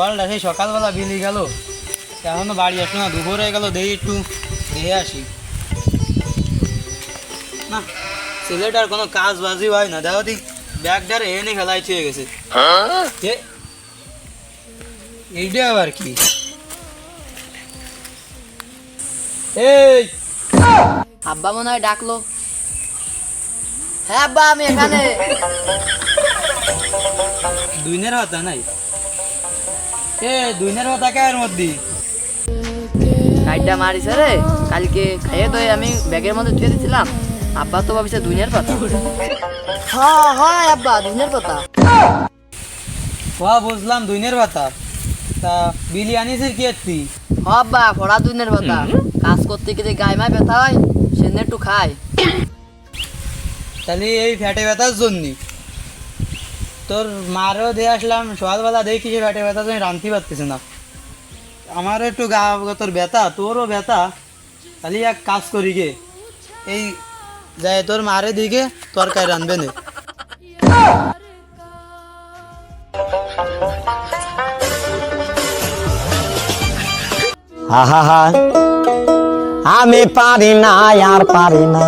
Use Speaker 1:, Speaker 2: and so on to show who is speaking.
Speaker 1: সোয়ালটা সেই সকালবেলা বিলি গেল, এখনো বাড়ি আসলো না, দুপুর হয়ে গেল, দেখি একটু দেখে আসি। না, ছেলেটার কোনো কাজ বাজি হয় না, দেখো দি ব্যাগটারে এনে ফেলাই ছুঁয়ে গেছে। এইটা আবার কি? এই
Speaker 2: আব্বা মনে হয় ডাকলো। হ্যাঁ আব্বা, আমি এখানে।
Speaker 1: দুইনের কথা নাই, দুইনের কথা কার মধ্যে?
Speaker 2: কাইটটা মারিছে রে, কালকে খাইয়ে দই আমি ব্যাগের মধ্যে ধুয়ে দিয়েছিলাম। আব্বা তো ভাবিছে দুনিয়ার কথা। হ্যাঁ হ্যাঁ আব্বা, দুনিয়ার কথা।
Speaker 1: বুঝলাম দুইনের কথা। তা বিলি আনিসের কি একটি?
Speaker 2: হ্যাঁ আব্বা, ফড়া দুনিয়ার কথা। কাজ করতে গিয়ে গায়ে মায় ব্যথা হয়, সেদিন একটু খায়।
Speaker 1: তাহলে এই ফ্যাটে ব্যথার জন্য তোর মারও দিয়ে আসলাম, সকালবেলা দেখি সে ফ্যাটে ব্যথার জন্য রাঁধতে পারতেছে না। আমারও একটু গা তোর ব্যথা, তোরও ব্যথা। তাহলে এক কাজ করি গে, এই যায় তোর মারে দিকে তরকারি রাঁধবে না।
Speaker 3: আমি পারি না আর পারি না।